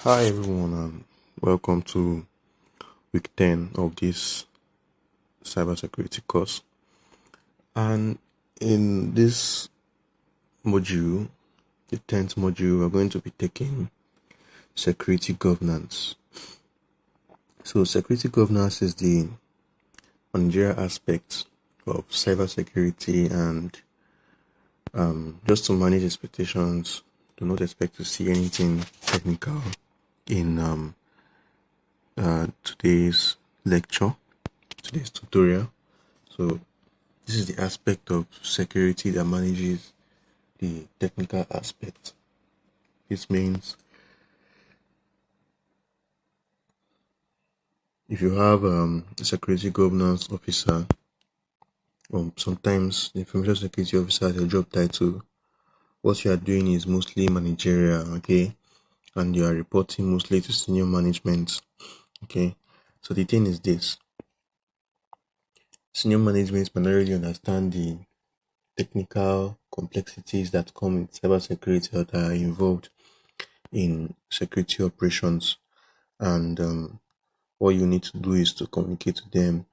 Hi everyone, and welcome to week 10 of this cybersecurity course. And in this module, the 10th module, we're going to be taking security governance. So, security governance is the managerial aspect of cybersecurity, and just to manage expectations, do not expect to see anything technical in today's lecture, today's tutorial. So, this is the aspect of security that manages the technical aspect. This means if you have a security governance officer, sometimes the information security officer as a job title, what you are doing is mostly managerial, okay, and you are reporting mostly to senior management, okay. So the thing is this: senior management primarily understand the technical complexities that come with cybersecurity that are involved in security operations, and what you need to do is to communicate to them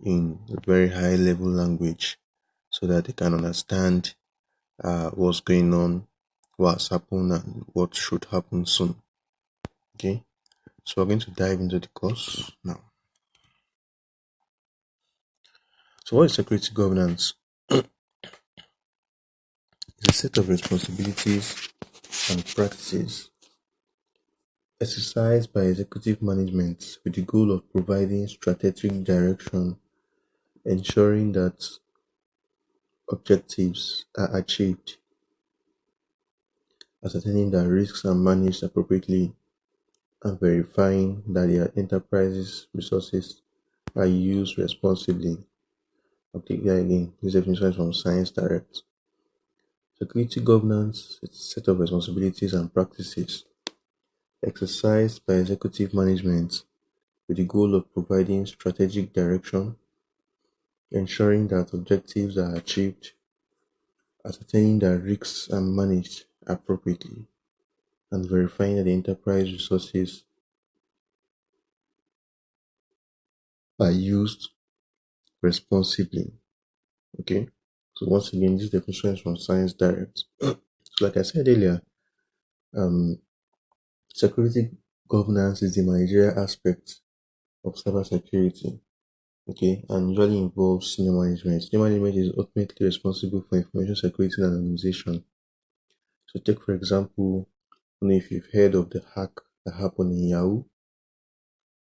in a very high level language so that they can understand what's going on, what's happened, and what should happen soon. Okay, so we're going to dive into the course now. So, what is security governance? It's a set of responsibilities and practices exercised by executive management with the goal of providing strategic direction, ensuring that objectives are achieved, ascertaining that risks are managed appropriately, and verifying that their enterprise's resources are used responsibly. I'll take that again. This definition is from Science Direct. Security governance is a set of responsibilities and practices exercised by executive management with the goal of providing strategic direction, ensuring that objectives are achieved, ascertaining that risks are managed appropriately, and verifying that the enterprise resources are used responsibly. Okay. So once again, this definition is from Science Direct. So like I said earlier, um, security governance is the managerial aspect of cybersecurity. Okay, and usually involves senior management. Senior management is ultimately responsible for information security in an organization. So take for example, if you've heard of the hack that happened in Yahoo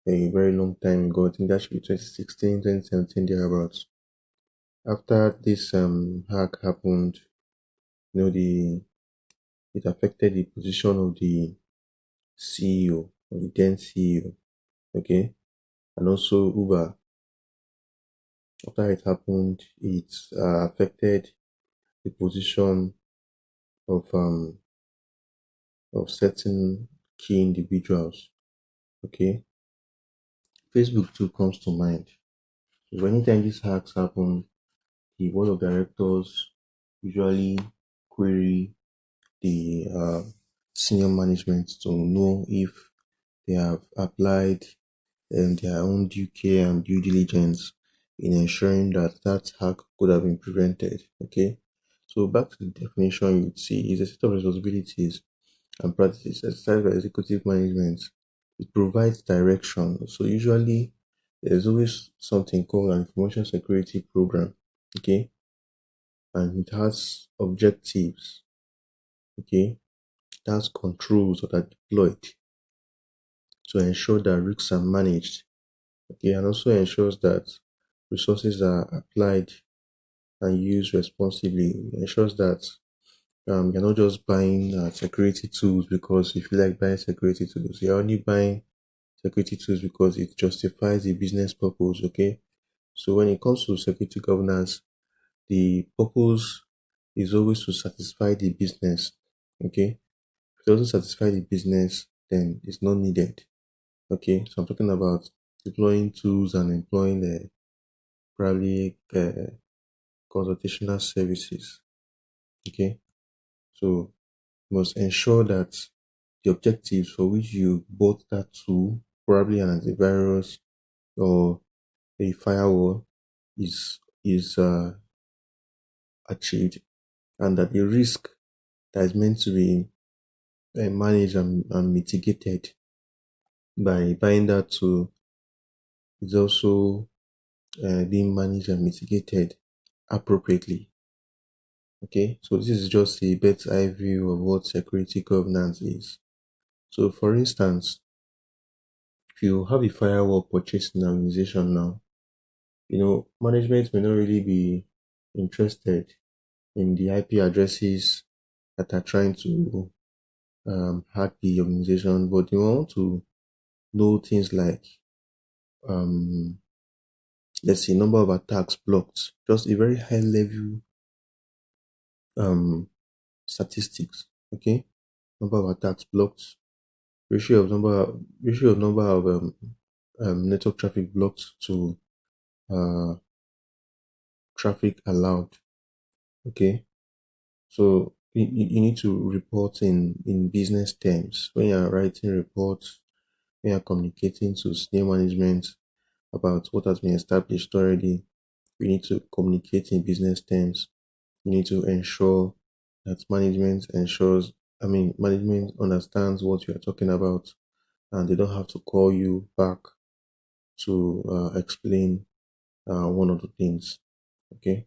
a very long time ago, I think that should be 2016, 2017 thereabouts. After this hack happened, the it affected the position of the CEO or the then CEO, okay, and also Uber. After it happened, it affected the position of of certain key individuals, okay. Facebook too comes to mind. So anytime these hacks happen, the board of directors usually query the senior management to know if they have applied their own due care and due diligence in ensuring that that hack could have been prevented. Okay, so back to the definition, you'd see is a set of responsibilities and practices exercised by executive management. It provides direction. So usually there's always something called an information security program. Okay, and it has objectives. Okay, it has controls that are deployed to ensure that risks are managed. Okay, and also ensures that resources are applied and used responsibly. It ensures that you're not just buying security tools because you feel like buying security tools. You're only buying security tools because it justifies the business purpose. Okay, so when it comes to security governance, the purpose is always to satisfy the business. Okay, if it doesn't satisfy the business, then it's not needed. Okay, so I'm talking about deploying tools and employing probably consultational services. Okay, so you must ensure that the objectives for which you bought that tool, probably an antivirus or a firewall, is achieved, and that the risk that is meant to be managed and mitigated by buying that tool is also being managed and mitigated appropriately. Okay, so this is just a bird's eye view of what security governance is. So, for instance, if you have a firewall purchased in an organization now, management may not really be interested in the IP addresses that are trying to hack the organization, but they want to know things like, um, let's see, number of attacks blocked, just a very high level um, statistics. Okay, number of attacks blocked, ratio of number of network traffic blocked to uh, traffic allowed. Okay, so you need to report in business terms when you're writing reports, when you're communicating to senior management about what has been established already. You need to communicate in business terms. You need to ensure that management understands what you are talking about, and they don't have to call you back to explain one of the things. Okay,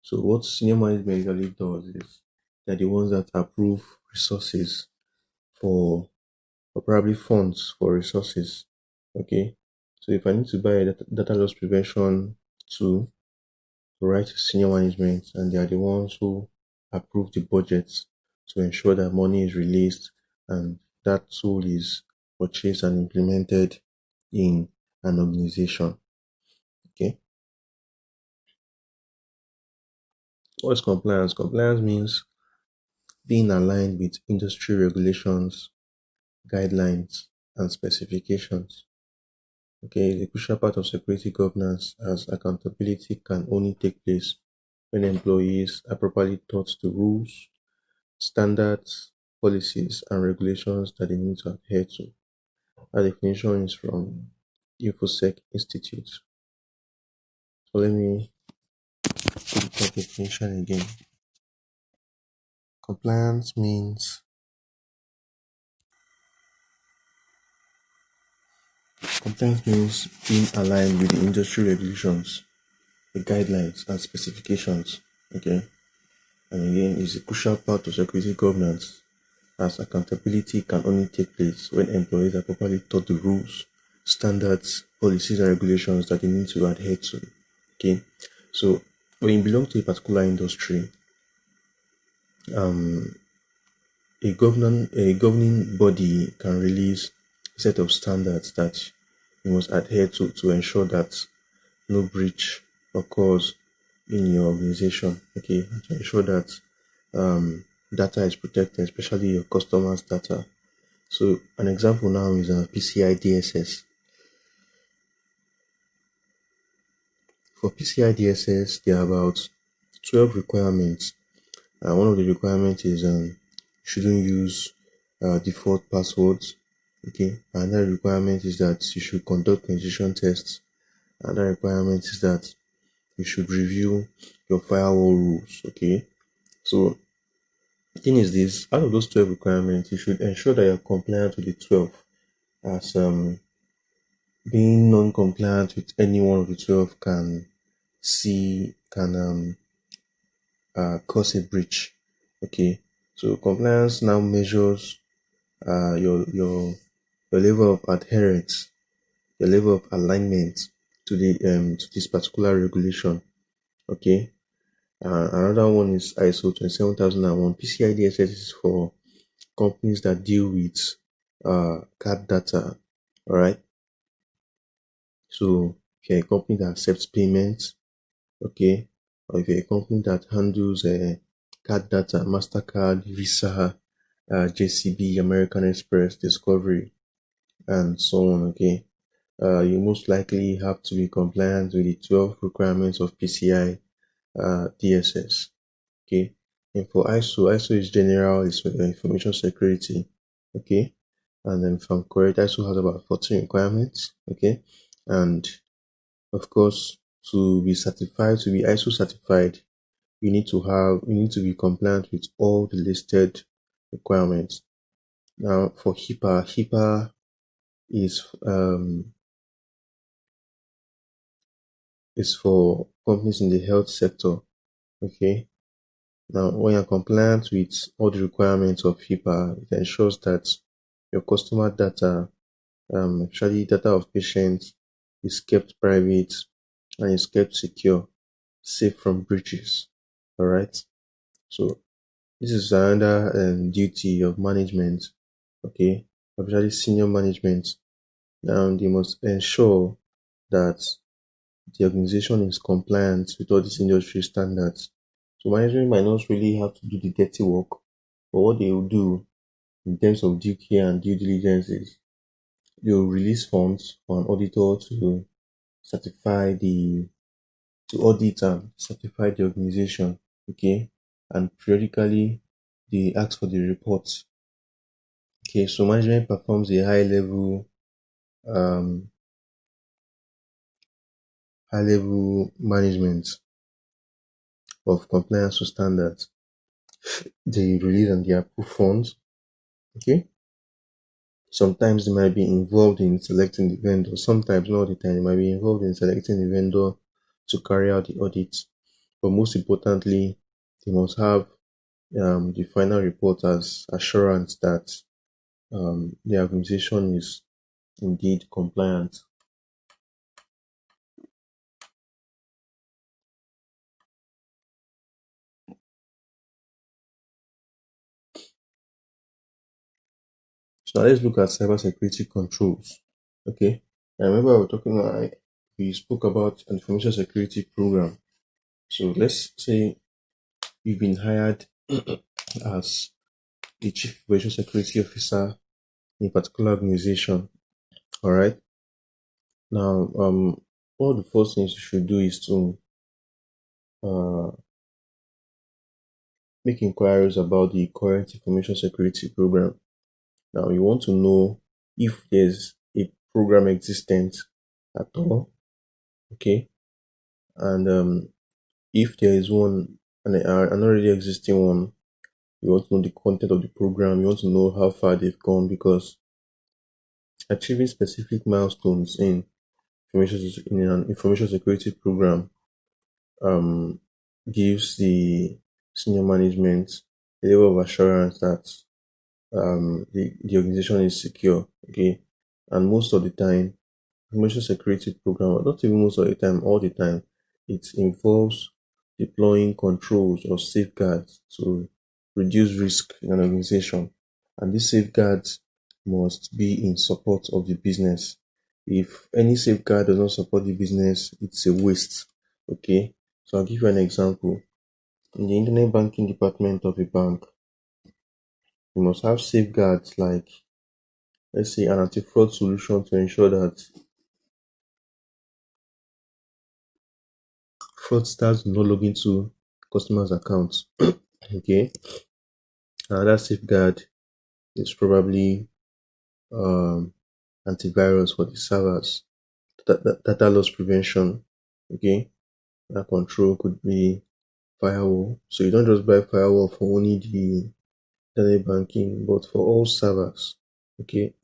so what senior management usually does is they're the ones that approve resources for, or probably funds for resources. Okay, so if I need to buy a data loss prevention tool, to write to senior management, and they are the ones who approve the budgets to ensure that money is released and that tool is purchased and implemented in an organization. Okay, what's compliance? Compliance means being aligned with industry regulations, guidelines, and specifications. Okay, the crucial part of security governance, as accountability can only take place when employees are properly taught the rules, standards, policies, and regulations that they need to adhere to. That definition is from InfoSec Institute. So let me put that definition again. Compliance means being aligned with the industry regulations, the guidelines, and specifications. Okay, and again, is a crucial part of security governance, as accountability can only take place when employees are properly taught the rules, standards, policies, and regulations that they need to adhere to. Okay, so when you belong to a particular industry, um, a governing body can release a set of standards that you must adhere to ensure that no breach occurs in your organization. Okay, to ensure that data is protected, especially your customers' data. So an example now is PCI DSS. For PCI DSS, there are about 12 requirements. One of the requirements is you shouldn't use default passwords. Okay. Another requirement is that you should conduct penetration tests. Another requirement is that you should review your firewall rules. Okay. So the thing is this: out of those 12 requirements, you should ensure that you're compliant with the 12. As being non-compliant with any one of the 12 can cause a breach. Okay, so compliance now measures your level of adherence, your level of alignment to this particular regulation. Okay, another one is ISO 27001. PCI DSS is for companies that deal with card data. All right, so if you're a company that accepts payments, okay, or if you're a company that handles card data, MasterCard, Visa, JCB, American Express, Discovery, and so on, okay, you most likely have to be compliant with the 12 requirements of PCI DSS, okay. And for ISO is general, it's information security. Okay, and then if I'm correct, ISO has about 14 requirements. Okay, and of course, to be certified, to be ISO certified, you need to be compliant with all the listed requirements. Now, for HIPAA is for companies in the health sector. Okay. Now, when you're compliant with all the requirements of HIPAA, it ensures that your customer data, especially data of patients, is kept private and is kept secure, safe from breaches. All right. So this is another duty of management. Okay, especially senior management. Now they must ensure that the organization is compliant with all these industry standards. So management might not really have to do the dirty work, but what they will do in terms of due care and due diligence is they will release funds for an auditor to certify the to audit and certify the organization. Okay, and periodically they ask for the reports. Okay, so management performs a um, high level management of compliance to standards. They release and they approve funds. Okay, sometimes they might be involved in selecting the vendor. Sometimes, not all the time, they might be involved in selecting the vendor to carry out the audit. But most importantly, they must have the final report as assurance that the organization is indeed compliant. So now let's look at cybersecurity controls. Okay. I remember we spoke about information security program. So let's say you've been hired as the chief information security officer in a particular organization. All right. Now, one of the first things you should do is to uh, make inquiries about the current information security program. Now, you want to know if there's a program existent at all. Okay. And if there is one, an already existing one, you want to know the content of the program, you want to know how far they've gone, because achieving specific milestones in an information security program um, gives the senior management a level of assurance that the organization is secure. Okay, and most of the time, information security program, not even most of the time, all the time, it involves deploying controls or safeguards to reduce risk in an organization. And these safeguards must be in support of the business. If any safeguard does not support the business, it's a waste. Okay, so I'll give you an example. In the internet banking department of a bank, you must have safeguards like, let's say, an anti-fraud solution to ensure that fraudsters do not log into customers' accounts. Okay, another safeguard is probably um, antivirus for the servers, data loss prevention. Okay, that control could be firewall. So you don't just buy firewall for only the internet banking, but for all servers. Okay,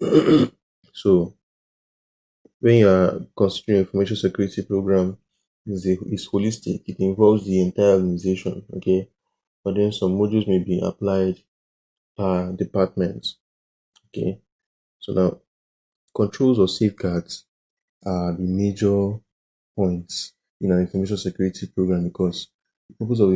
so when you are considering information security program, is holistic. It involves the entire organization. Okay, but then some modules may be applied per department. Okay, so now controls or safeguards are the major points in an information security program, because the purpose of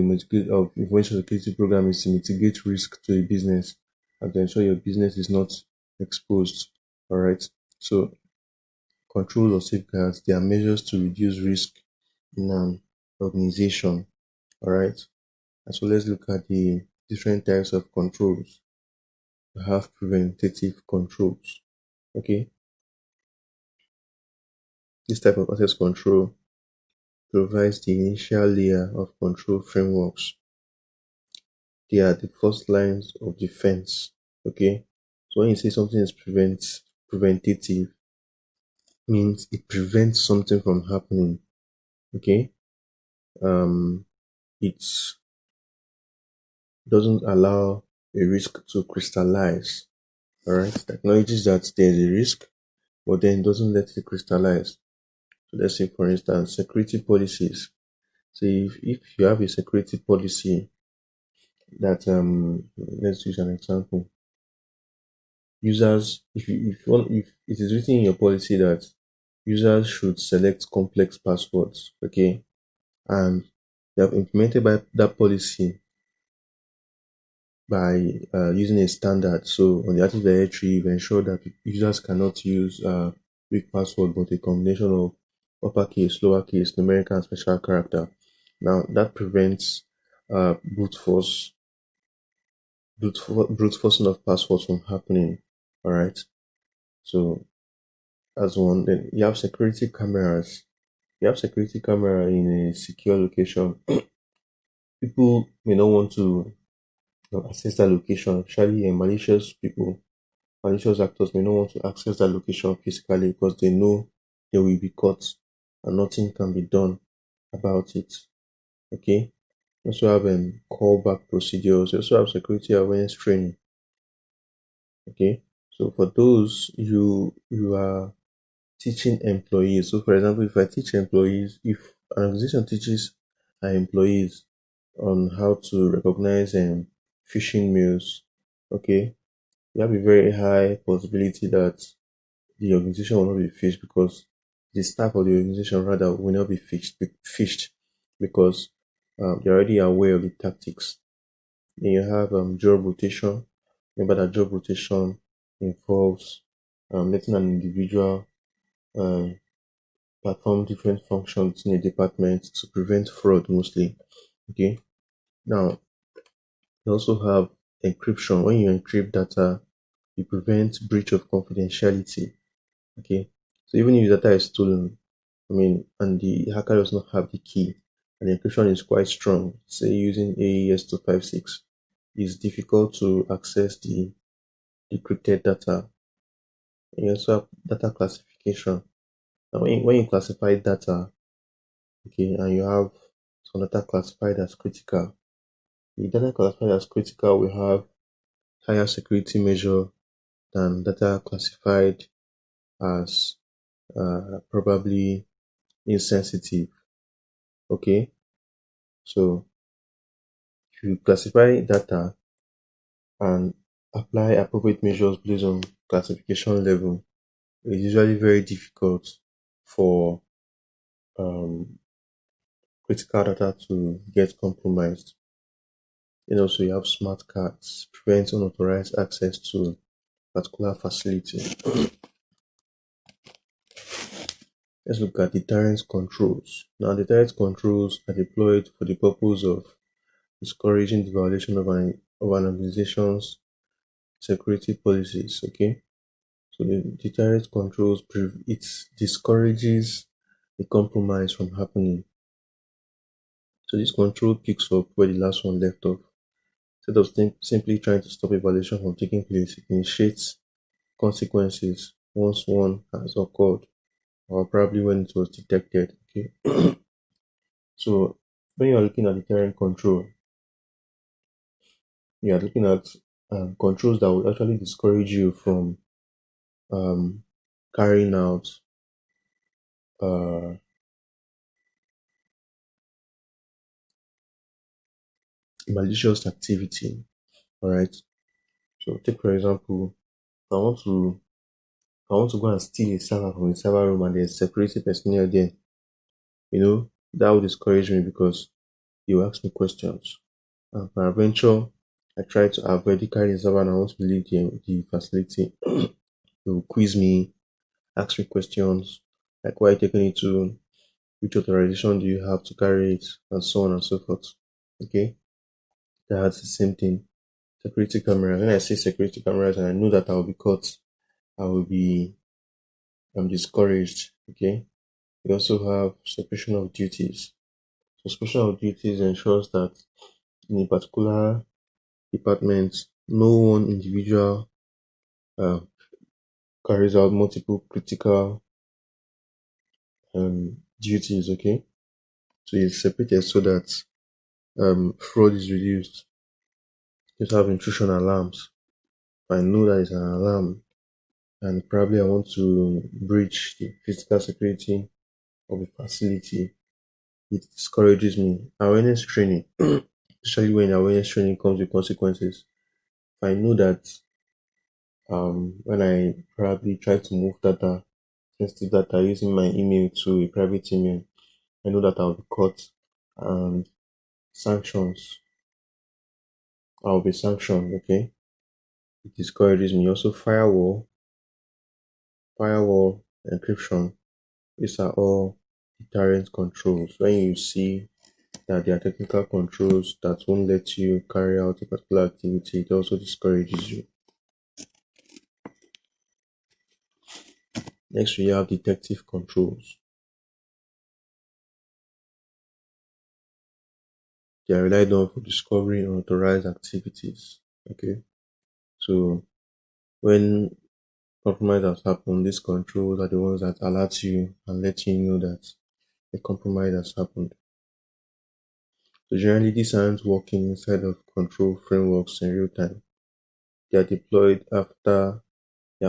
of information security program is to mitigate risk to a business and to ensure your business is not exposed. All right. So controls or safeguards, they are measures to reduce risk in an organization. All right. And so let's look at the different types of controls. We have preventative controls. Okay. This type of access control provides the initial layer of control frameworks. They are the first lines of defense. Okay. So when you say something is preventative, means it prevents something from happening. Okay. Um, it doesn't allow a risk to crystallize. All right. It acknowledges that there's a risk, but then doesn't let it crystallize. So let's say, for instance, security policies. So if you have a security policy that let's use an example. Users, if it is written in your policy that users should select complex passwords, okay, and you have implemented by that policy by using a standard. So on the Active Directory, you've ensured that users cannot use weak password, but a combination of uppercase, lowercase, numerical, and special character. Now that prevents brute force, brute forcing of passwords from happening. All right. So as one, then you have security cameras. You have security camera in a secure location. People may not want to access that location. Actually, malicious people, malicious actors may not want to access that location physically because they know they will be caught and nothing can be done about it. Okay. You also have callback procedures. You also have security awareness training. Okay. So for those you are teaching employees. So for example, if I teach employees, if an organization teaches our employees on how to recognize phishing mails, okay, you have a very high possibility that the organization will not be phished because the staff of the organization rather will not be phished because they're already aware of the tactics. Then you have job rotation. Remember that job rotation involves letting an individual um, perform different functions in a department to prevent fraud mostly. Okay. Now you also have encryption. When you encrypt data, you prevent breach of confidentiality. Okay. So even if the data is stolen, I mean, and the hacker does not have the key, and the encryption is quite strong, say using AES 256, it's difficult to access the decrypted data. And you also have data classification. Now, when you classify data, okay, and you have some data classified as critical, the data classified as critical will have higher security measure than data classified as probably insensitive. Okay, so if you classify data and apply appropriate measures based on classification level, it's usually very difficult for um, critical data to get compromised. And also you have smart cards, prevent unauthorized access to particular facility. Let's look at deterrence controls. Now, deterrence controls are deployed for the purpose of discouraging the violation of an organization's security policies. Okay, so the deterrence controls it discourages the compromise from happening. So this control picks up where the last one left off. Instead of simply trying to stop a violation from taking place, it initiates consequences once one has occurred or probably when it was detected. Okay, so when you are looking at deterrent control, you are looking at controls that will actually discourage you from um, carrying out uh, malicious activity. All right. So take for example, if I want to go and steal a server from a server room and there's security personnel there. That will discourage me because you ask me questions. And peradventure, I try to avoid carrying the server and I want to leave the facility. They will quiz me, ask me questions like why are you taking it to, which authorization do you have to carry it, and so on and so forth. Okay, that's the same thing. Security cameras. When I see security cameras and I know that I will be caught, I will be I'm discouraged. Okay. We also have separation of duties. So separation of duties ensures that in a particular department, no one individual uh, carries out multiple critical duties. Okay, so it's separated so that fraud is reduced. You have intrusion alarms. I know that it's an alarm, and probably I want to breach the physical security of a facility. It discourages me. Awareness training, especially when awareness training comes with consequences. If I know that when I probably try to move data, sensitive data using my email to a private email, I know that I'll be caught and sanctions. I'll be sanctioned. Okay, it discourages me. Also, firewall encryption. These are all deterrent controls. When you see that there are technical controls that won't let you carry out a particular activity, it also discourages you. Next, we have detective controls. They are relied on for discovering unauthorized activities. Okay, so when compromise has happened, these controls are the ones that alert you and let you know that a compromise has happened. So generally, these aren't working inside of control frameworks in real time. They are deployed after the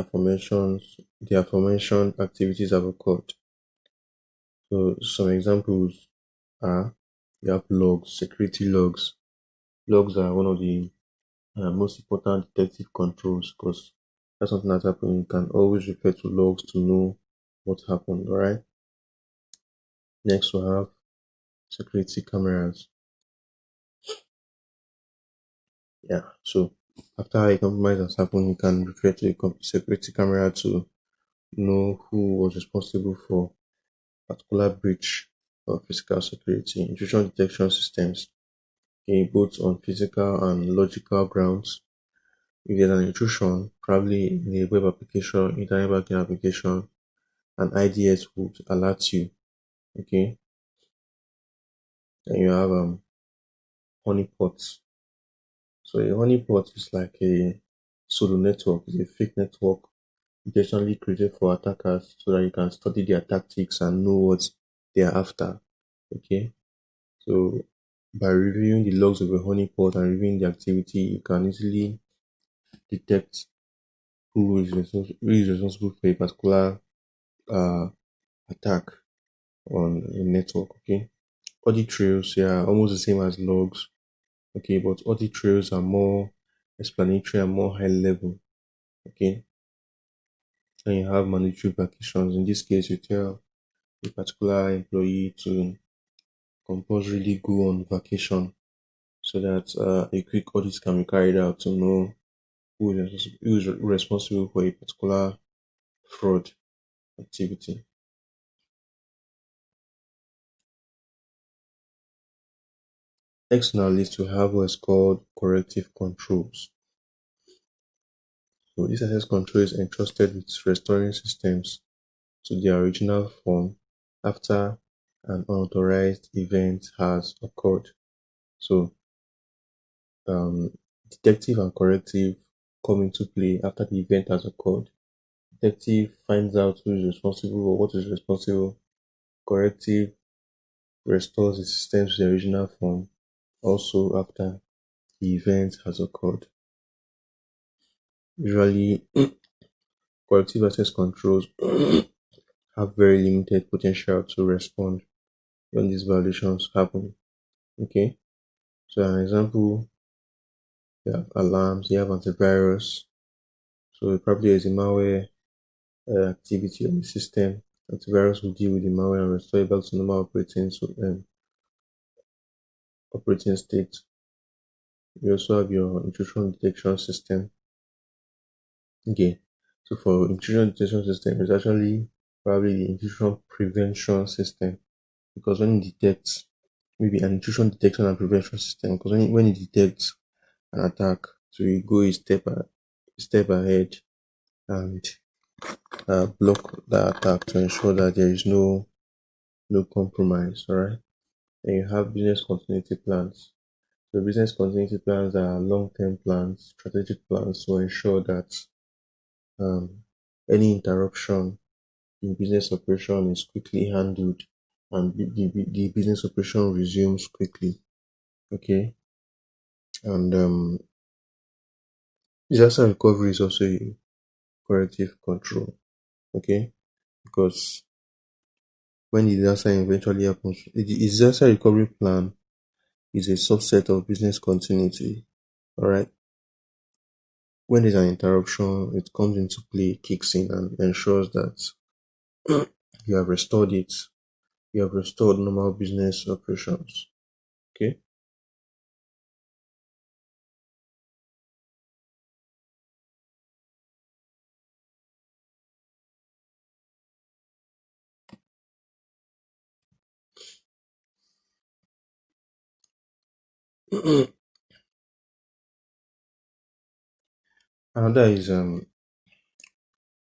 aforementioned activities have occurred. So some examples are you have logs, security logs. Logs are one of the most important detective controls because that's something that's happened. You can always refer to logs to know what happened. All right. Next, we have security cameras. Yeah. So after a compromise has happened, you can refer to a security camera to know who was responsible for particular breach of physical security. Intrusion detection systems, okay, both on physical and logical grounds. If there's an intrusion, probably in a web application, internet banking application, an IDS would alert you. Okay, and you have honeypots. So a honeypot is like a pseudo network, it's a fake network intentionally created for attackers so that you can study their tactics and know what they are after. Okay, so by reviewing the logs of a honeypot and reviewing the activity, you can easily detect who is responsible for a particular uh, attack on a network. Okay, audit trails, yeah, almost the same as logs. Okay, but audit trails are more explanatory and more high level. Okay, and you have mandatory vacations. In this case, you tell a particular employee to compulsorily go on vacation so that a quick audit can be carried out to know who is responsible for a particular fraud activity. Next on our list, we have what is called corrective controls. So this access control is entrusted with restoring systems to their original form after an unauthorized event has occurred. So um, detective and corrective come into play after the event has occurred. Detective finds out who is responsible or what is responsible. Corrective restores the system to the original form also after the event has occurred. Usually, corrective access controls have very limited potential to respond when these violations happen. Okay, so an example, you have alarms, you have antivirus. So probably is a malware activity on the system. Antivirus will deal with the malware and restore it back to normal operating state. You also have your intrusion detection system. Okay, so for intrusion detection system, it's actually probably the intrusion prevention system because when it detects maybe an intrusion detection and prevention system, because when it detects an attack, so you go a step ahead and block the attack to ensure that there is no compromise. All right, then you have business continuity plans. So business continuity plans are long-term plans, strategic plans to ensure that um, any interruption in business operation is quickly handled and the business operation resumes quickly. Okay. And disaster recovery is also a corrective control. Okay. Because when the disaster eventually happens, the disaster recovery plan is a subset of business continuity. All right. When there's an interruption, it comes into play, kicks in, and ensures that you have restored it. You have restored normal business operations. Okay. Another is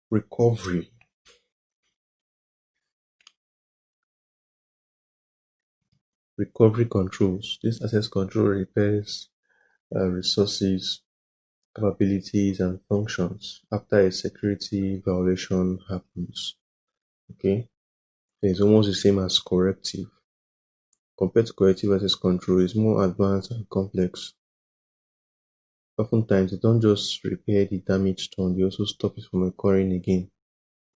recovery. Recovery controls. This access control repairs resources, capabilities, and functions after a security violation happens. Okay. It's almost the same as corrective. Compared to corrective access control, it's more advanced and complex. Oftentimes, they don't just repair the damage done, they also stop it from occurring again.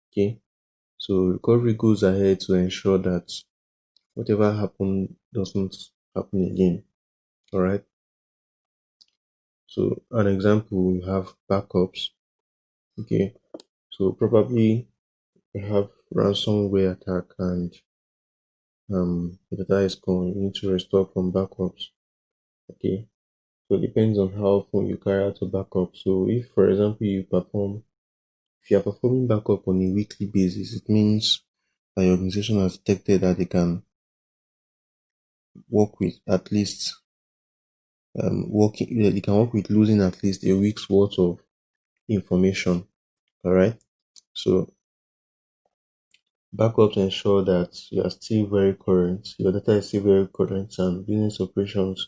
Okay. So recovery goes ahead to ensure that whatever happened doesn't happen again. All right. So an example, you have backups. Okay. So probably you have ransomware attack and the data is gone. You need to restore from backups. Okay. So it depends on how often you carry out a backup. So if for example if you are performing backup on a weekly basis, it means that your organization has detected that they can work with at least you can work with losing at least a week's worth of information. All right. So backups ensure that you are still very current, your data is still very current, and business operations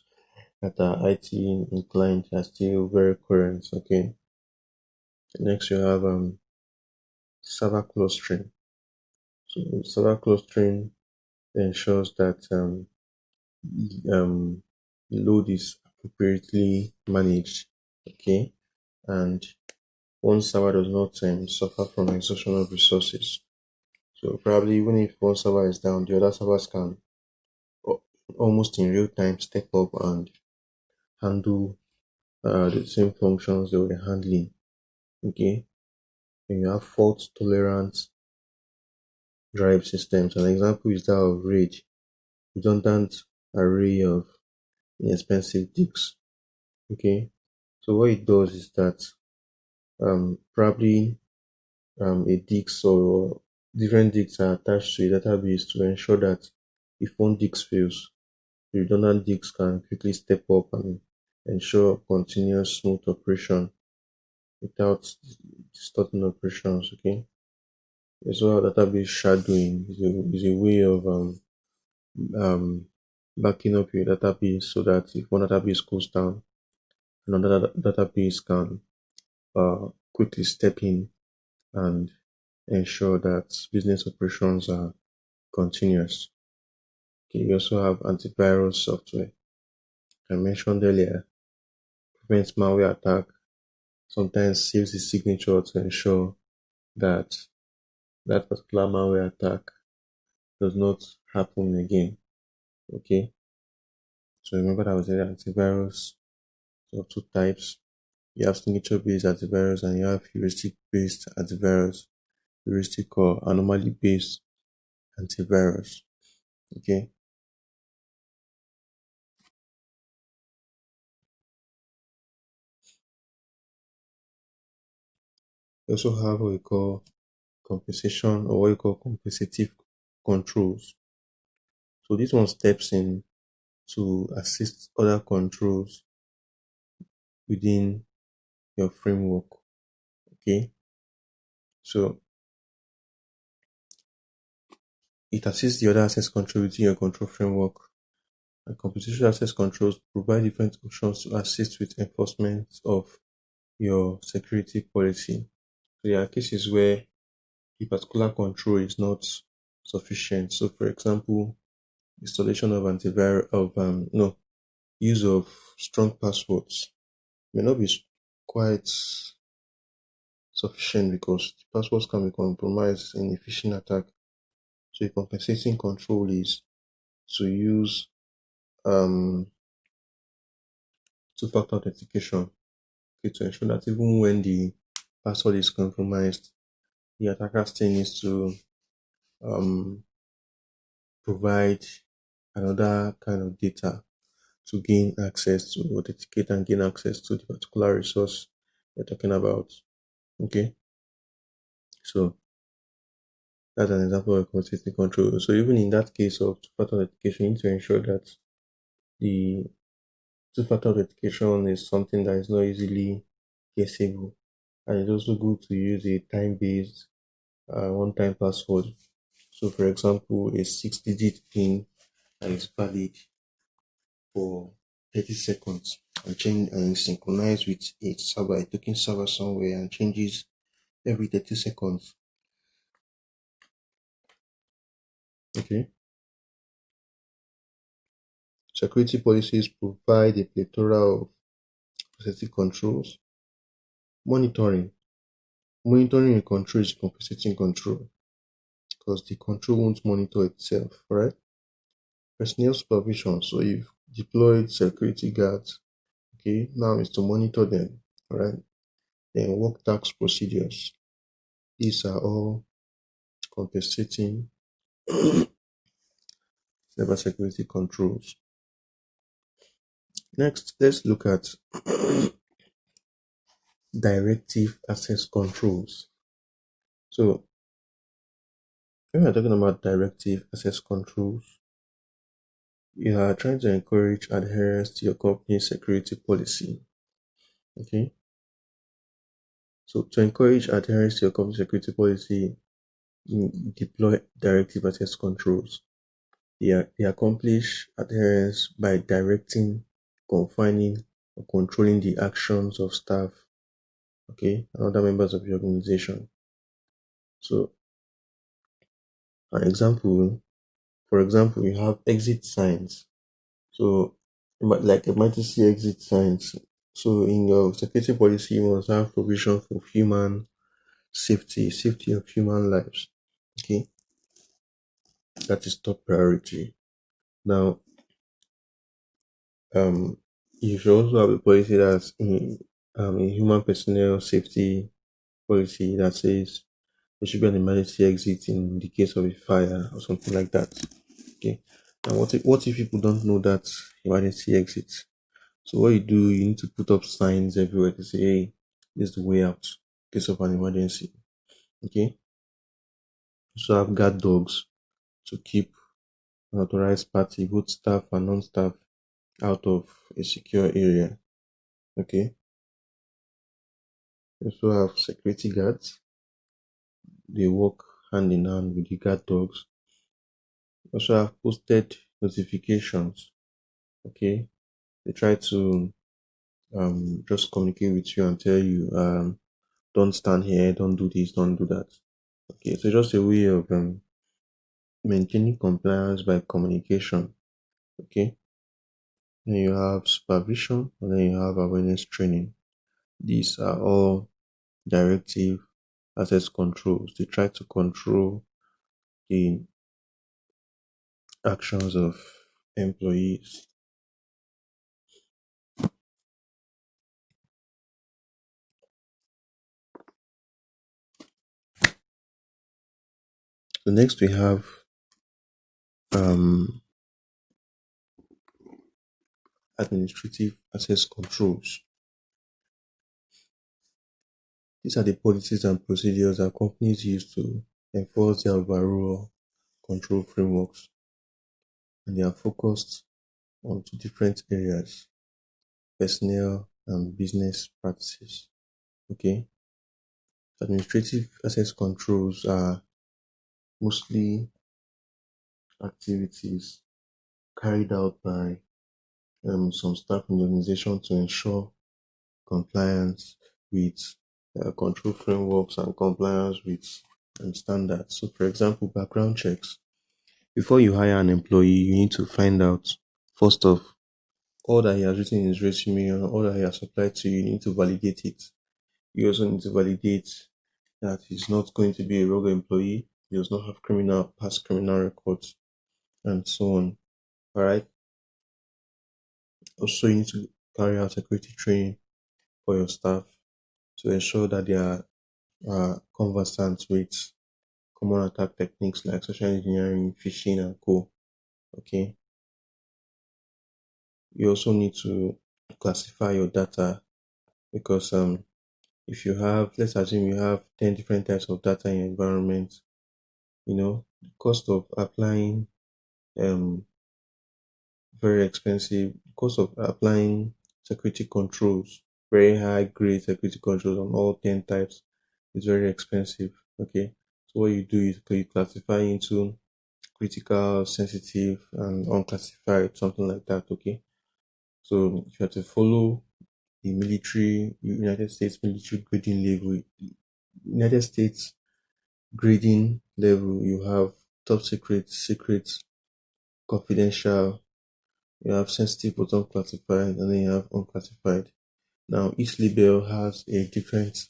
that are IT inclined are still very current. Okay. Next, you have server clustering. So server clustering ensures that um, load is appropriately managed. Okay. And one server does not suffer from exhaustion of resources. So probably even if one server is down, the other servers can almost in real time step up and handle the same functions they were handling. Okay. And you have fault tolerant drive systems. An example is that of RAID, redundant array of inexpensive disks. Okay. So what it does is that probably a disk or different disks are attached to a database to ensure that if one disk fails, the redundant disks can quickly step up and ensure continuous smooth operation without distorting operations. Okay. As well, database shadowing is a way of um, backing up your database so that if one database goes down, another database can quickly step in and ensure that business operations are continuous. Okay, you also have antivirus software. I mentioned earlier, prevents malware attack, sometimes saves the signature to ensure that that particular malware attack does not happen again. Okay, so remember that I was saying antivirus of two types. You have signature based antivirus and you have heuristic based antivirus. Heuristic or anomaly based antivirus. Okay, we also have what we call compensation or what we call compensative controls. So this one steps in to assist other controls within your framework. Okay, so it assists the other access control within your control framework. And computational access controls provide different options to assist with enforcement of your security policy. So there are cases where the particular control is not sufficient. So for example, installation of antivirus of no use of strong passwords may not be quite sufficient because the passwords can be compromised in a phishing attack. So a compensating control is to use um, two-factor authentication, okay, to ensure that even when the password is compromised, the attacker still needs to um, provide another kind of data to gain access to authenticate and gain access to the particular resource we're talking about. Okay, so that's an example of compensating control. So even in that case of two-factor authentication, you need to ensure that the two-factor authentication is something that is not easily guessable, and it's also good to use a time-based one-time password. So, for example, a six-digit PIN that is valid for 30 seconds and change and synchronize with a server, a token server somewhere, and changes every 30 seconds. Okay. Security policies provide a plethora of specific controls. Monitoring. Monitoring a control is compensating control because the control won't monitor itself, right? Personnel supervision. So you've deployed security guards. Okay, now is to monitor them, right? Then work task procedures. These are all compensating cybersecurity controls. Next, let's look at directive access controls. So when we're talking about directive access controls, you are trying to encourage adherence to your company's security policy. Okay. So to encourage adherence to your company's security policy, you deploy directive access controls. They accomplish adherence by directing, confining, or controlling the actions of staff, okay, and other members of the organization. So, an example, for example, you have exit signs. So, like emergency exit signs. So, in your security policy, you must have provision for human safety of human lives. Okay, that is top priority. Now, um, you should also have a policy that's in human personnel safety policy that says there should be an emergency exit in the case of a fire or something like that. Okay. Now, what if people don't know that emergency exit? So what you do, you need to put up signs everywhere to say, hey, this is the way out in case of an emergency. Okay. So have guard dogs to keep an authorized party, both staff and non-staff, out of a secure area. Okay. You also have security guards. They work hand in hand with the guard dogs. You also have posted notifications. Okay. They try to just communicate with you and tell you don't stand here, don't do this, don't do that. Okay, so just a way of maintaining compliance by communication. Okay, then you have supervision and then you have awareness training. These are all directive access controls. They try to control the actions of employees. So next we have um, administrative access controls. These are the policies and procedures that companies use to enforce their overall control frameworks, and they are focused on two different areas: personnel and business practices. Okay, administrative access controls are mostly activities carried out by some staff in the organization to ensure compliance with control frameworks and compliance with standards. So, for example, background checks. Before you hire an employee, you need to find out first off all that he has written in his resume and all that he has applied to you. You need to validate it. You also need to validate that he's not going to be a rogue employee. He does not have past criminal records, and so on. All right. Also, you need to carry out security training for your staff to ensure that they are conversant with common attack techniques like social engineering, phishing, and co. Okay. You also need to classify your data because if you have, let's assume you have 10 different types of data in your environment, the cost of applying um very expensive, cost of applying security controls, very high grade security controls on all 10 types is very expensive. Okay. So what you do is you classify into critical, sensitive, and unclassified, something like that. Okay. So if you have to follow the United States military grading level, United States grading level, you have top secret, secret, confidential, you have sensitive but unclassified, and then you have unclassified. Now, each label has a different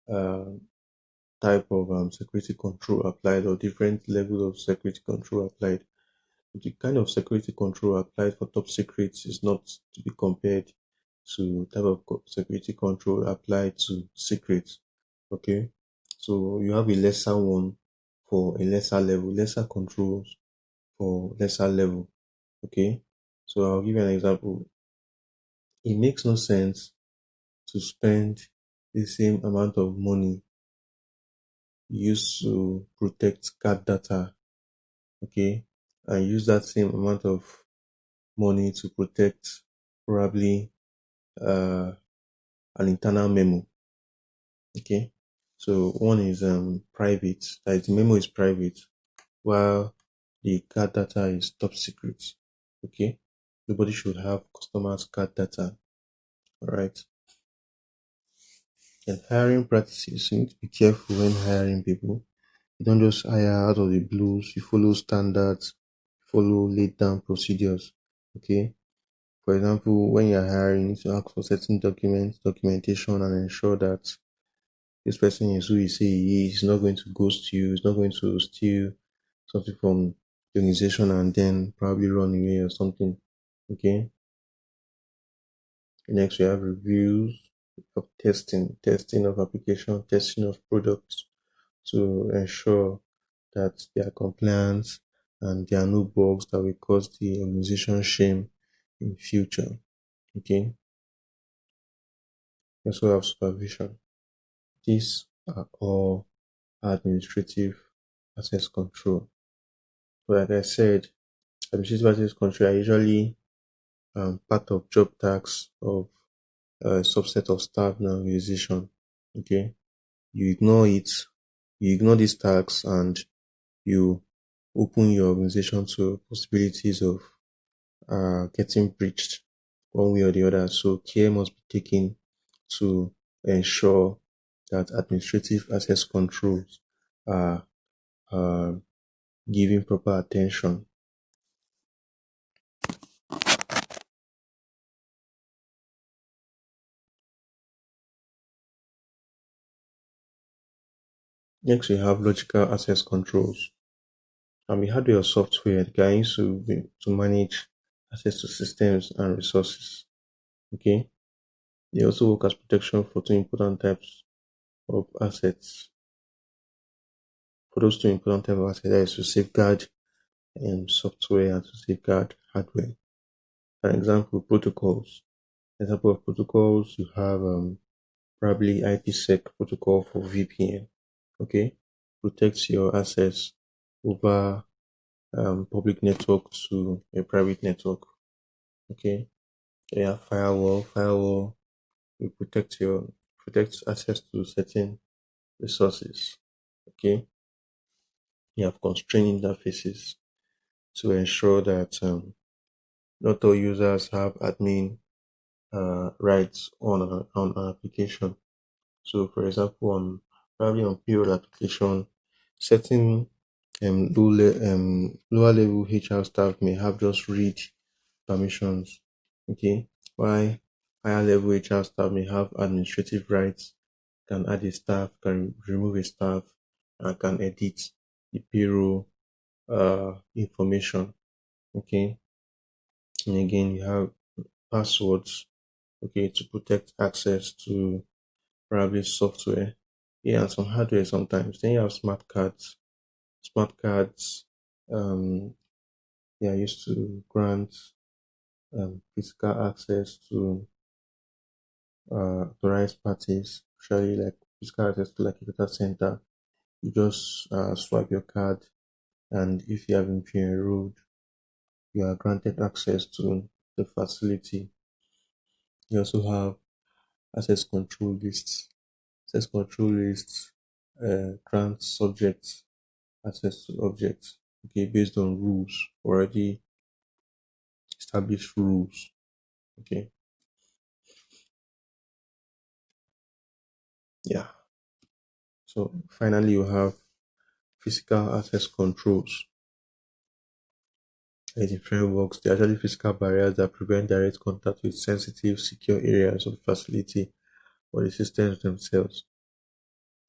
uh, type of security control applied or different level of security control applied. The kind of security control applied for top secrets is not to be compared to type of security control applied to secrets. Okay, so you have a lesser one for a lesser level, lesser controls for lesser level. Okay, so I'll give you an example. It makes no sense to spend the same amount of money used to protect card data, okay, and use that same amount of money to protect probably uh, an internal memo. Okay, so one is private, that is, the memo is private, while the card data is top secret. Okay, nobody should have customers' card data. All right, and hiring practices, you need to be careful when hiring people. You don't just hire out of the blues. You follow standards, follow laid down procedures. Okay. For example, when you're hiring, you need to ask for certain documentation, and ensure that this person is who you say he is. He's not going to ghost you. He's not going to steal something from the organization and then probably run away or something. Okay. Next, we have reviews of testing of application, testing of products to ensure that they are compliant and there are no bugs that will cause the organization shame in future. Okay. We also have supervision. These are all administrative access control. So like I said, administrative access control are usually part of job tasks of a subset of staff in an organization. Okay. You ignore it, you ignore these tasks and you open your organization to possibilities of getting breached one way or the other. So care must be taken to ensure that administrative access controls are given proper attention. Next, we have logical access controls. And we hardware or software that are used to manage access to systems and resources. Okay. They also work as protection for two important types of assets. For those two important types of assets, that is to safeguard software and to safeguard hardware. For example, protocols. Example of protocols, you have probably IPsec protocol for VPN. Okay, protects your access over public network to a private network. Okay, yeah, firewall will protect access to certain resources. Okay, you have constrained interfaces to ensure that not all users have admin rights on an application. So, for example, probably on payroll application, certain lower level HR staff may have just read permissions, okay, while higher level HR staff may have administrative rights, can add a staff, can remove a staff, and can edit the payroll information, okay. And again, you have passwords, okay, to protect access to probably software, yeah, and some hardware sometimes. Then you have smart cards. Smart cards, um, they are used to grant physical access to authorized parties, especially like physical access to like a data center. You just swipe your card, and if you haven't been enrolled, you are granted access to the facility. You also have access control lists. Access control lists grant subjects access to objects, okay, based on rules, already established rules, okay. Yeah. So finally, you have physical access controls. And in frameworks, they are actually physical barriers that prevent direct contact with sensitive, secure areas of the facility or the systems themselves.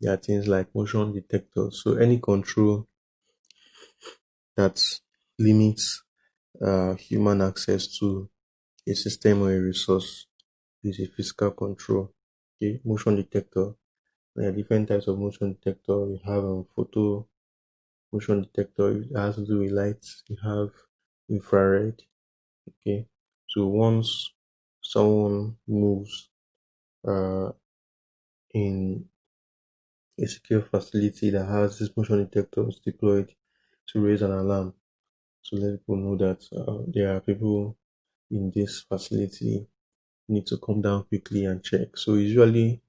There are things like motion detectors. So any control that limits human access to a system or a resource is a physical control. Okay, motion detector. There are different types of motion detector. We have photo motion detector. It has to do with light. We have infrared. Okay, so once someone moves uh, in a secure facility that has these motion detectors deployed to raise an alarm to let people know that there are people in this facility need to come down quickly and check. So usually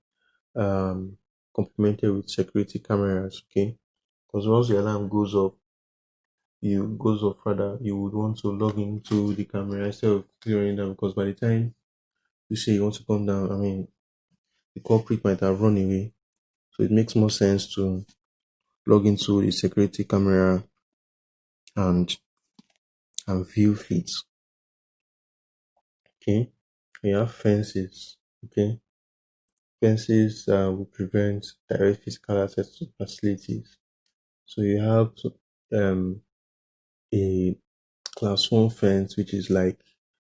complemented with security cameras, okay? Because once the alarm goes off rather, you would want to log into the camera instead of clearing them because by the time you say you want to come down, I mean the culprit might have run away. So it makes more sense to log into the security camera and view feeds. Okay. We have fences. Okay. Fences will prevent direct physical access to facilities. So you have a class one fence, which is like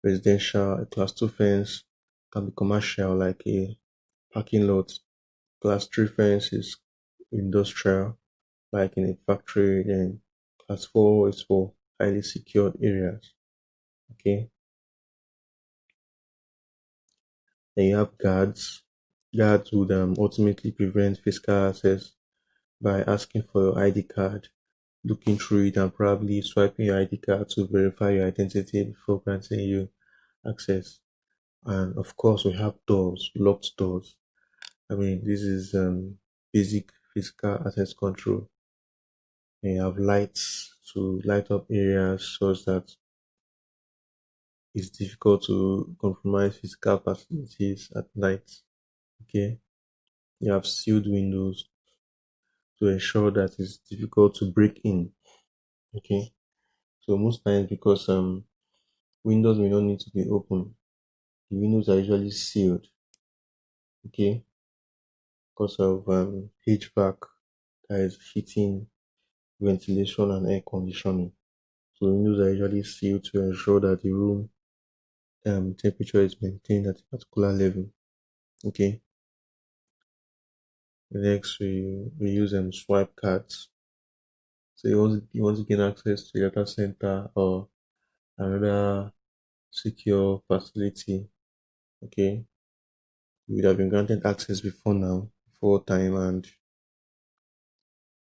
residential. A class two fence can be commercial, like a parking lot. Class three fence is industrial, like in a factory. Then class four is for highly secured areas. Okay. Then you have guards. Guards would ultimately prevent physical access by asking for your ID card, looking through it, and probably swiping your ID card to verify your identity before granting you access. And of course, we have doors, locked doors. I mean, this is basic physical access control. And you have lights to light up areas so that it's difficult to compromise physical facilities at night. Okay, you have sealed windows to ensure that it's difficult to break in. Okay, so most times because windows may not need to be open, the windows are usually sealed. Okay, because of HVAC, that is heating, ventilation, and air conditioning. So windows are usually sealed to ensure that the room temperature is maintained at a particular level. Okay. Next, we use swipe cards. So you want to gain access to a data center or another secure facility. Okay, you would have been granted access before now, before time, and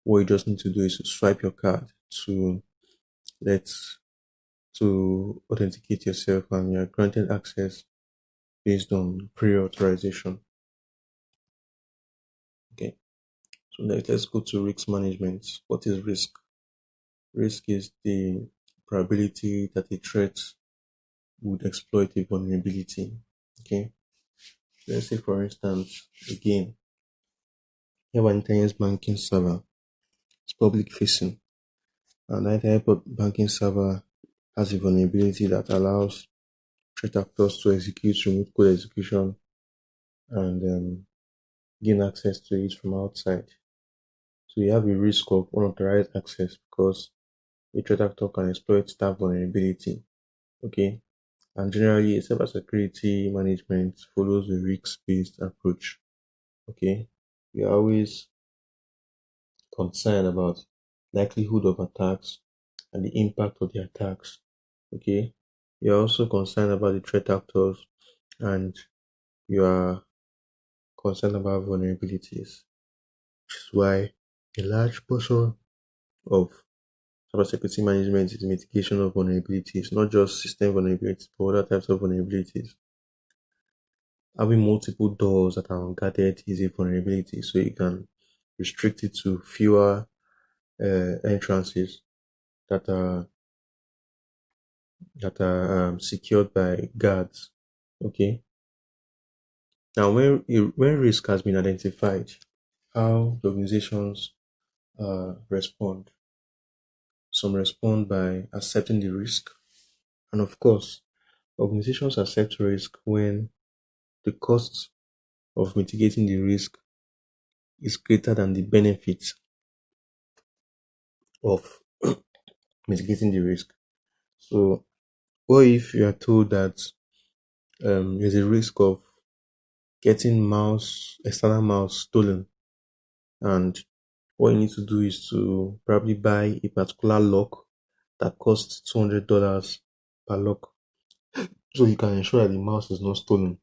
what you just need to do is to swipe your card to let to authenticate yourself, and you're granted access based on pre-authorization. Okay, so let's go to risk management. What is risk? Risk is the probability that a threat would exploit a vulnerability. Okay, let's say for instance, again, You have an intelligence banking server. It's public facing. And the banking server has a vulnerability that allows threat actors to execute remote code execution and gain access to it from outside. So you have a risk of unauthorized access because a threat actor can exploit that vulnerability. Okay. And generally, cybersecurity management follows a risk-based approach. Okay. We are always concerned about likelihood of attacks and the impact of the attacks. Okay. You are also concerned about the threat actors and you are concerned about vulnerabilities, which is why a large portion of cybersecurity management is mitigation of vulnerabilities, not just system vulnerabilities, but other types of vulnerabilities. Having multiple doors that are unguarded is a vulnerability, so you can restrict it to fewer entrances that are secured by guards. Okay. Now, when risk has been identified, how the organizations respond. Some respond by accepting the risk, and of course, organizations accept risk when the cost of mitigating the risk is greater than the benefit of mitigating the risk. So, what if you are told that there's a risk of getting external mouse stolen, and what you need to do is to probably buy a particular lock that costs $200 per lock, so you can ensure that the mouse is not stolen.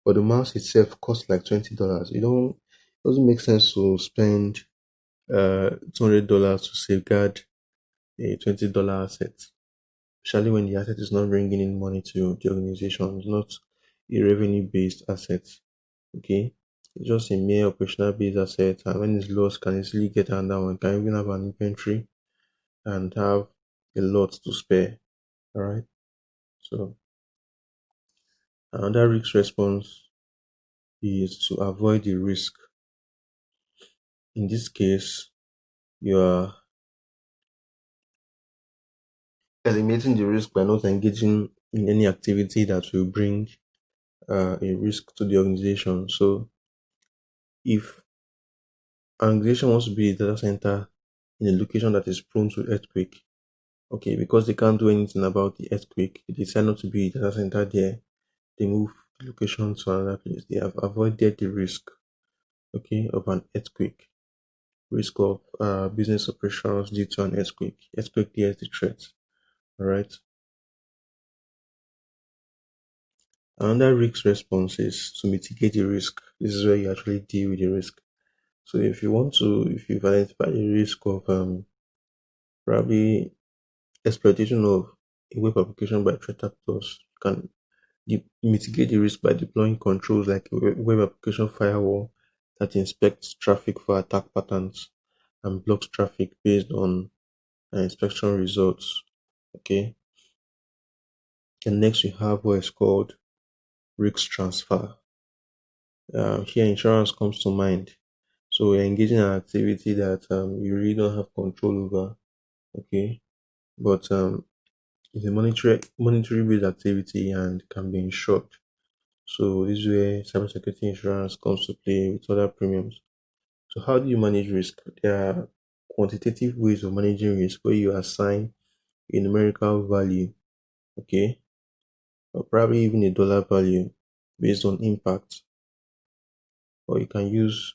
But the mouse itself costs like $20. It doesn't make sense to spend $200 to safeguard a $20 asset, especially when the asset is not bringing in money to the organization. It's not a revenue based asset. Okay, it's just a mere operational based asset, and when it's lost, can easily get another one. Can even have an inventory and have a lot to spare. All right. So another risk response is to avoid the risk. In this case, you are eliminating the risk by not engaging in any activity that will bring a risk to the organization. So if an organization wants to be a data center in a location that is prone to earthquake, okay, because they can't do anything about the earthquake, they decide not to be a data center there. They move the location to another place. They have avoided the risk, okay, of an earthquake, risk of business operations due to an earthquake. Earthquake there is the threat. All right. Another risk response is to mitigate the risk. This is where you actually deal with the risk. So if you've identified the risk of probably exploitation of a web application by threat actors, you can mitigate the risk by deploying controls like a web application firewall that inspects traffic for attack patterns and blocks traffic based on inspection results. Okay. And next we have what is called risk transfer. Here insurance comes to mind. So you're engaging in an activity that you really don't have control over. Okay. But it's a monetary based activity and can be insured. So this is where cybersecurity insurance comes to play with other premiums. So how do you manage risk? There are quantitative ways of managing risk where you assign a numerical value, okay, or probably even a dollar value based on impact. Or you can use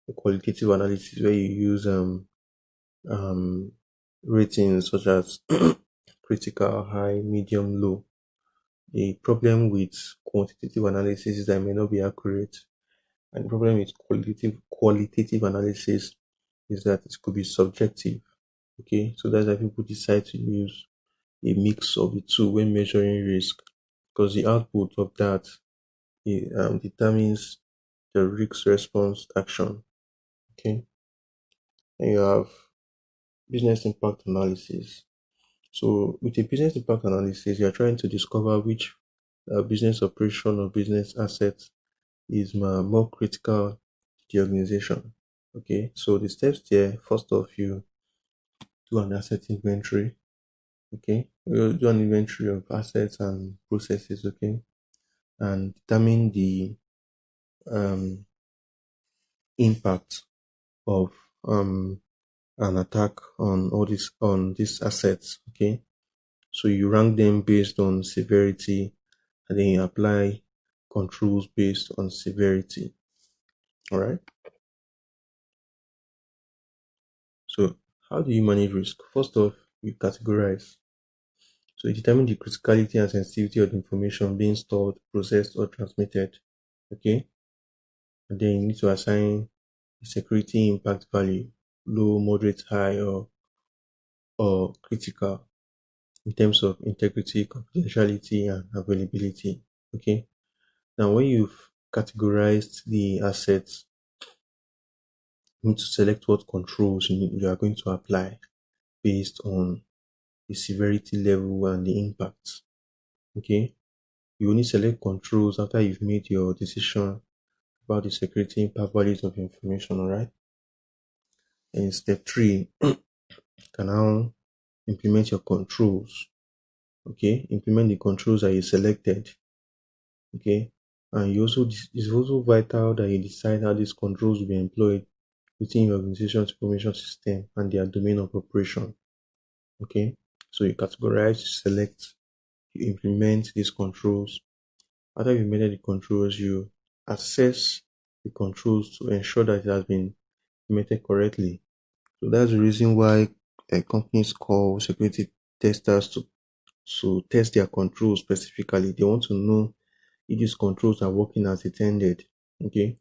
a qualitative analysis where you use um, ratings such as critical, high, medium, low. The problem with quantitative analysis is that it may not be accurate, and the problem with qualitative analysis is that it could be subjective. Okay, so that's why people decide to use a mix of the two when measuring risk, because the output of that determines the risk response action. Okay, and you have business impact analysis. So with a business impact analysis, you are trying to discover which business operation or business asset is more critical to the organization. Okay, so the steps there, first off, you do an asset inventory. Okay, you do an inventory of assets and processes. Okay, and determine the um, impact of an attack on all these assets. Okay, so you rank them based on severity, and then you apply controls based on severity. All right. So how do you manage risk? First off, you categorize. So you determine the criticality and sensitivity of the information being stored, processed, or transmitted. Okay, and then you need to assign the security impact value, low, moderate, high, or critical in terms of integrity, confidentiality, and availability. Okay. Now, when you've categorized the assets, you need to select what controls you are going to apply based on the severity level and the impact. Okay. You only select controls after you've made your decision about the security impact values of the information. All right. In step three, you can now implement your controls. Okay. Implement the controls that you selected. Okay. And you also it's also vital that you decide how these controls will be employed within your organization's information system and their domain of operation. Okay. So you categorize, select, you implement these controls. After you implemented the controls, you assess the controls to ensure that it has been implemented correctly. So that's the reason why companies call security testers to test their controls specifically. They want to know if these controls are working as intended. Okay.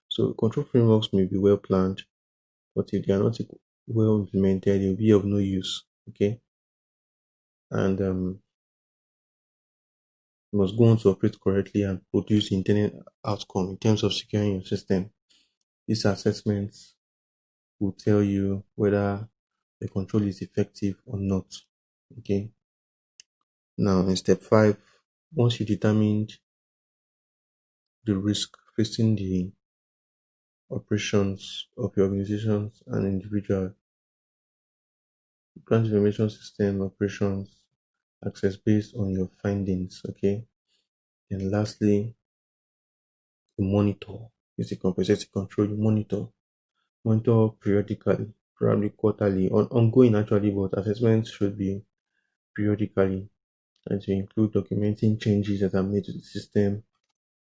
So control frameworks may be well planned, but if they are not well implemented, they will be of no use. Okay. And you must go on to operate correctly and produce the intended outcome in terms of securing your system. These assessments will tell you whether the control is effective or not. Okay. Now, in step five, once you determined the risk facing the operations of your organizations and individual, grant information system operations access based on your findings. Okay. And lastly, you monitor. It's a compensating control. You monitor periodically, probably quarterly, ongoing actually, but assessments should be periodically and to include documenting changes that are made to the system,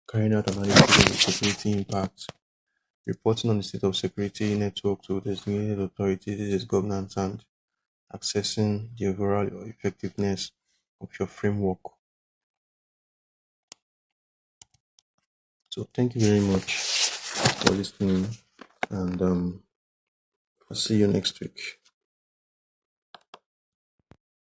carrying out analysis of the security impact, reporting on the state of security network to designated authorities, this is governance, and assessing the overall effectiveness of your framework. So thank you very much for listening, and I'll see you next week.